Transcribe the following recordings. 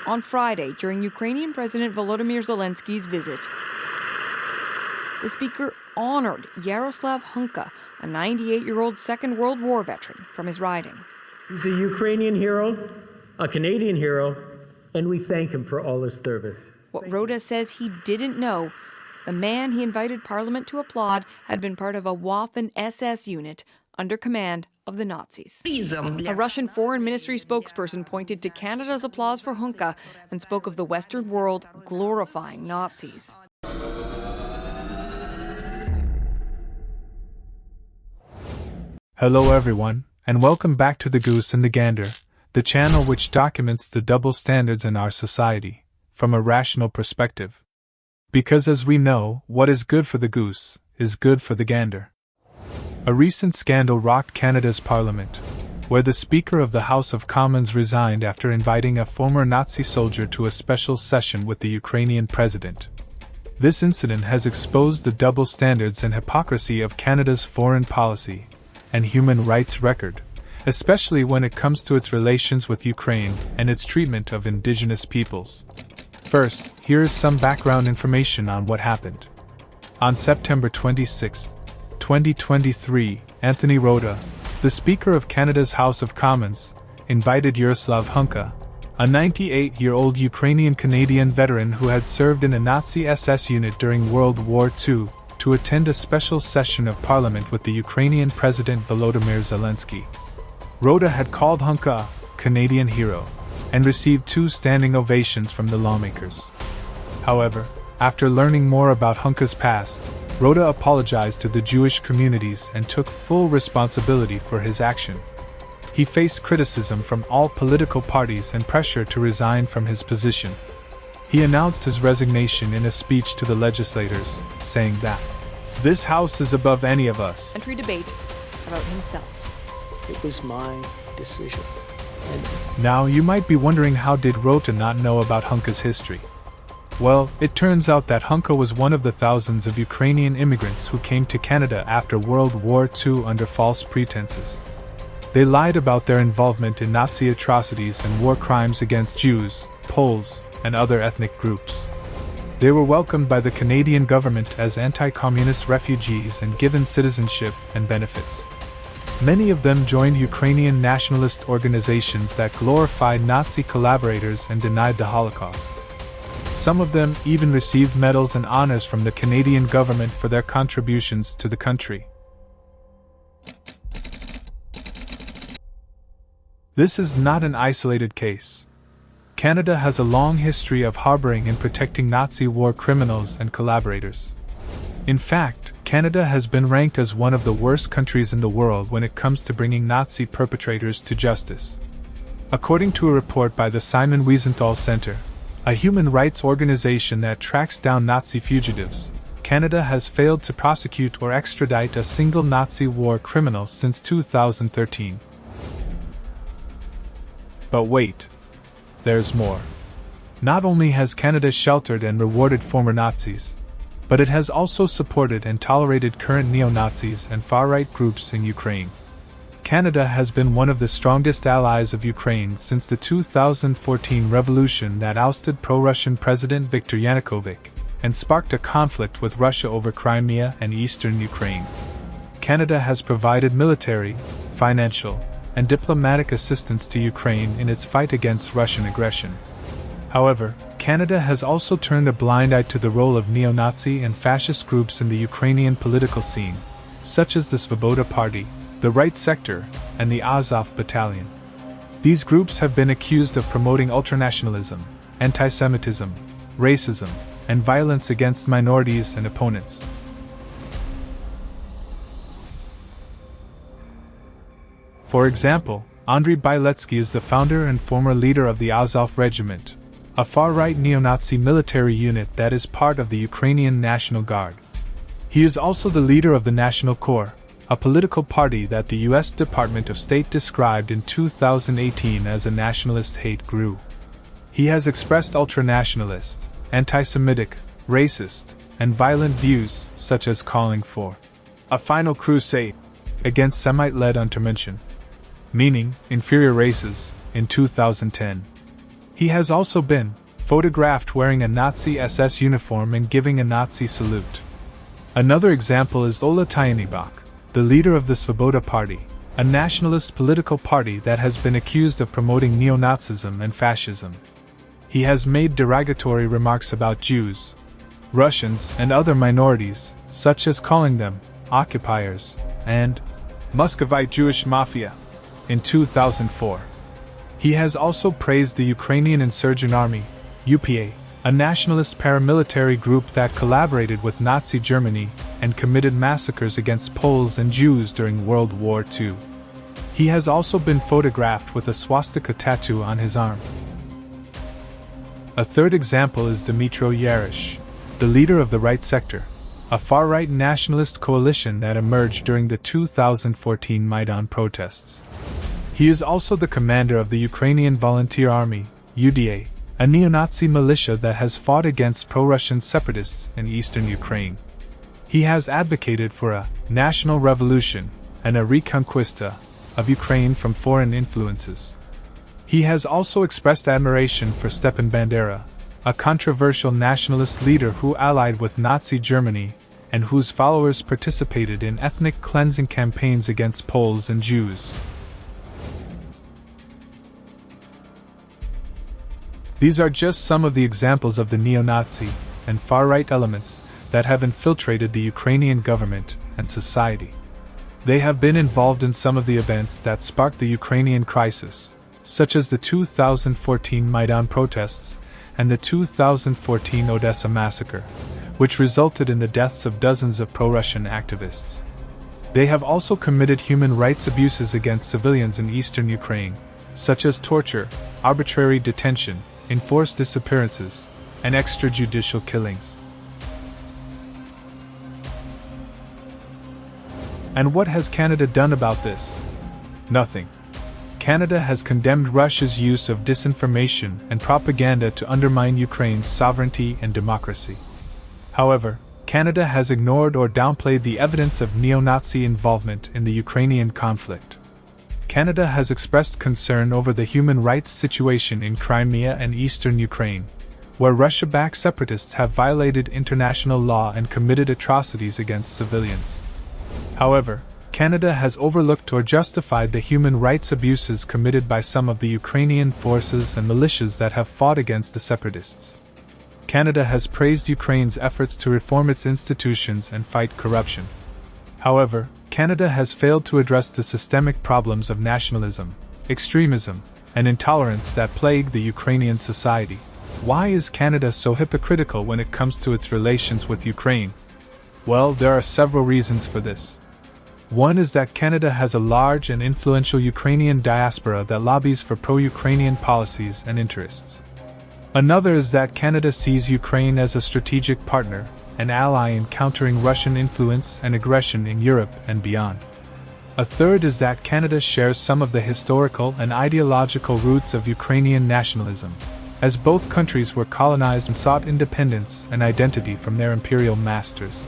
on Friday during Ukrainian President Volodymyr Zelensky's visit. The speaker honored Yaroslav Hunka, a 98-year-old Second World War veteran, from his riding. He's a Ukrainian hero, a Canadian hero, and we thank him for all his service. What Rhoda says he didn't know, the man he invited Parliament to applaud had been part of a Waffen SS unit under command of the Nazis. A Russian Foreign Ministry spokesperson pointed to Canada's applause for Hunka and spoke of the Western world glorifying Nazis. Hello everyone, and welcome back to The Goose and the Gander, the channel which documents the double standards in our society, from a rational perspective. Because as we know, what is good for the goose is good for the gander. A recent scandal rocked Canada's Parliament, where the Speaker of the House of Commons resigned after inviting a former Nazi soldier to a special session with the Ukrainian president. This incident has exposed the double standards and hypocrisy of Canada's foreign policy and human rights record, especially when it comes to its relations with Ukraine and its treatment of indigenous peoples. First, here is some background information on what happened. On September 26, 2023, Anthony Rota, the Speaker of Canada's House of Commons, invited Yaroslav Hunka, a 98-year-old Ukrainian-Canadian veteran who had served in a Nazi SS unit during World War II, to attend a special session of Parliament with the Ukrainian President Volodymyr Zelensky. Rota had called Hunka a Canadian hero, and received 2 standing ovations from the lawmakers. However, after learning more about Hunka's past, Rota apologized to the Jewish communities and took full responsibility for his action. He faced criticism from all political parties and pressure to resign from his position. He announced his resignation in a speech to the legislators, saying that, "This House is above any of us." Entry debate about himself. It was my decision. Now you might be wondering, how did Rota not know about Hunka's history? Well, it turns out that Hunka was one of the thousands of Ukrainian immigrants who came to Canada after World War II under false pretenses. They lied about their involvement in Nazi atrocities and war crimes against Jews, Poles, and other ethnic groups. They were welcomed by the Canadian government as anti-communist refugees and given citizenship and benefits. Many of them joined Ukrainian nationalist organizations that glorified Nazi collaborators and denied the Holocaust. Some of them even received medals and honors from the Canadian government for their contributions to the country. This is not an isolated case. Canada has a long history of harboring and protecting Nazi war criminals and collaborators. In fact, Canada has been ranked as one of the worst countries in the world when it comes to bringing Nazi perpetrators to justice. According to a report by the Simon Wiesenthal Center, a human rights organization that tracks down Nazi fugitives, Canada has failed to prosecute or extradite a single Nazi war criminal since 2013. But wait. There's more. Not only has Canada sheltered and rewarded former Nazis, but it has also supported and tolerated current neo-Nazis and far-right groups in Ukraine. Canada has been one of the strongest allies of Ukraine since the 2014 revolution that ousted pro-Russian President Viktor Yanukovych and sparked a conflict with Russia over Crimea and eastern Ukraine. Canada has provided military, financial, and diplomatic assistance to Ukraine in its fight against Russian aggression. However, Canada has also turned a blind eye to the role of neo-Nazi and fascist groups in the Ukrainian political scene, such as the Svoboda Party, the Right Sector, and the Azov Battalion. These groups have been accused of promoting ultranationalism, anti-Semitism, racism, and violence against minorities and opponents. For example, Andriy Bieletsky is the founder and former leader of the Azov Regiment, a far-right neo-Nazi military unit that is part of the Ukrainian National Guard. He is also the leader of the National Corps, a political party that the U.S. Department of State described in 2018 as a nationalist hate group. He has expressed ultranationalist, anti-Semitic, racist, and violent views, such as calling for a final crusade against Semite-led untermenschen, meaning inferior races, in 2010. He has also been photographed wearing a Nazi SS uniform and giving a Nazi salute. Another example is Ola Tyahnybach, the leader of the Svoboda Party, a nationalist political party that has been accused of promoting neo-Nazism and fascism. He has made derogatory remarks about Jews, Russians, and other minorities, such as calling them occupiers and Muscovite Jewish mafia in 2004. He has also praised the Ukrainian Insurgent Army, UPA, a nationalist paramilitary group that collaborated with Nazi Germany and committed massacres against Poles and Jews during World War II. He has also been photographed with a swastika tattoo on his arm. A third example is Dmytro Yarosh, the leader of the Right Sector, a far-right nationalist coalition that emerged during the 2014 Maidan protests. He is also the commander of the Ukrainian Volunteer Army, UDA, a neo-Nazi militia that has fought against pro-Russian separatists in eastern Ukraine. He has advocated for a national revolution and a reconquista of Ukraine from foreign influences. He has also expressed admiration for Stepan Bandera, a controversial nationalist leader who allied with Nazi Germany and whose followers participated in ethnic cleansing campaigns against Poles and Jews. These are just some of the examples of the neo-Nazi and far-right elements that have infiltrated the Ukrainian government and society. They have been involved in some of the events that sparked the Ukrainian crisis, such as the 2014 Maidan protests and the 2014 Odessa massacre, which resulted in the deaths of dozens of pro-Russian activists. They have also committed human rights abuses against civilians in eastern Ukraine, such as torture, arbitrary detention, enforced disappearances, and extrajudicial killings. And what has Canada done about this? Nothing. Canada has condemned Russia's use of disinformation and propaganda to undermine Ukraine's sovereignty and democracy. However, Canada has ignored or downplayed the evidence of neo-Nazi involvement in the Ukrainian conflict. Canada has expressed concern over the human rights situation in Crimea and eastern Ukraine, where Russia-backed separatists have violated international law and committed atrocities against civilians. However, Canada has overlooked or justified the human rights abuses committed by some of the Ukrainian forces and militias that have fought against the separatists. Canada has praised Ukraine's efforts to reform its institutions and fight corruption. However, Canada has failed to address the systemic problems of nationalism, extremism, and intolerance that plague the Ukrainian society. Why is Canada so hypocritical when it comes to its relations with Ukraine? Well, there are several reasons for this. One is that Canada has a large and influential Ukrainian diaspora that lobbies for pro-Ukrainian policies and interests. Another is that Canada sees Ukraine as a strategic partner, an ally in countering Russian influence and aggression in Europe and beyond. A third is that Canada shares some of the historical and ideological roots of Ukrainian nationalism, as both countries were colonized and sought independence and identity from their imperial masters.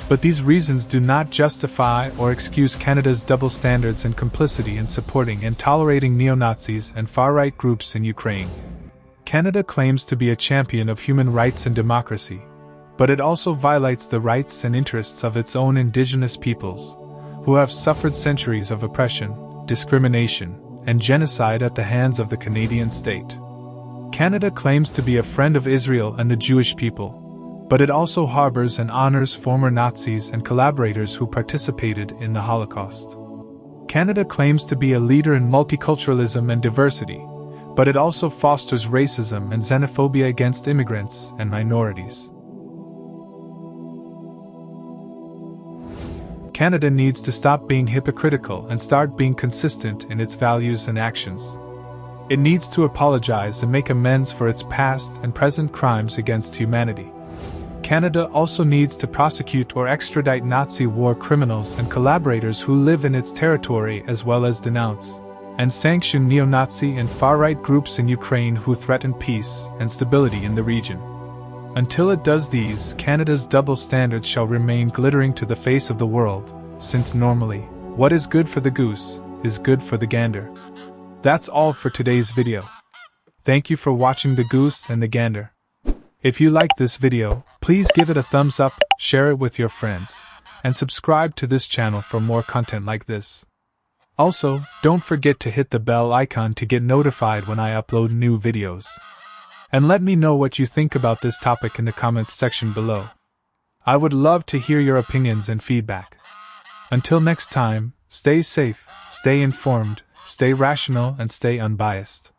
But these reasons do not justify or excuse Canada's double standards and complicity in supporting and tolerating neo-Nazis and far-right groups in Ukraine. Canada claims to be a champion of human rights and democracy, but it also violates the rights and interests of its own Indigenous peoples, who have suffered centuries of oppression, discrimination, and genocide at the hands of the Canadian state. Canada claims to be a friend of Israel and the Jewish people, but it also harbors and honors former Nazis and collaborators who participated in the Holocaust. Canada claims to be a leader in multiculturalism and diversity, but it also fosters racism and xenophobia against immigrants and minorities. Canada needs to stop being hypocritical and start being consistent in its values and actions. It needs to apologize and make amends for its past and present crimes against humanity. Canada also needs to prosecute or extradite Nazi war criminals and collaborators who live in its territory, as well as denounce and sanction neo-Nazi and far-right groups in Ukraine who threaten peace and stability in the region. Until it does these, Canada's double standards shall remain glittering to the face of the world, since normally, what is good for the goose is good for the gander. That's all for today's video. Thank you for watching The Goose and the Gander. If you liked this video, please give it a thumbs up, share it with your friends, and subscribe to this channel for more content like this. Also, don't forget to hit the bell icon to get notified when I upload new videos. And let me know what you think about this topic in the comments section below. I would love to hear your opinions and feedback. Until next time, stay safe, stay informed, stay rational, and stay unbiased.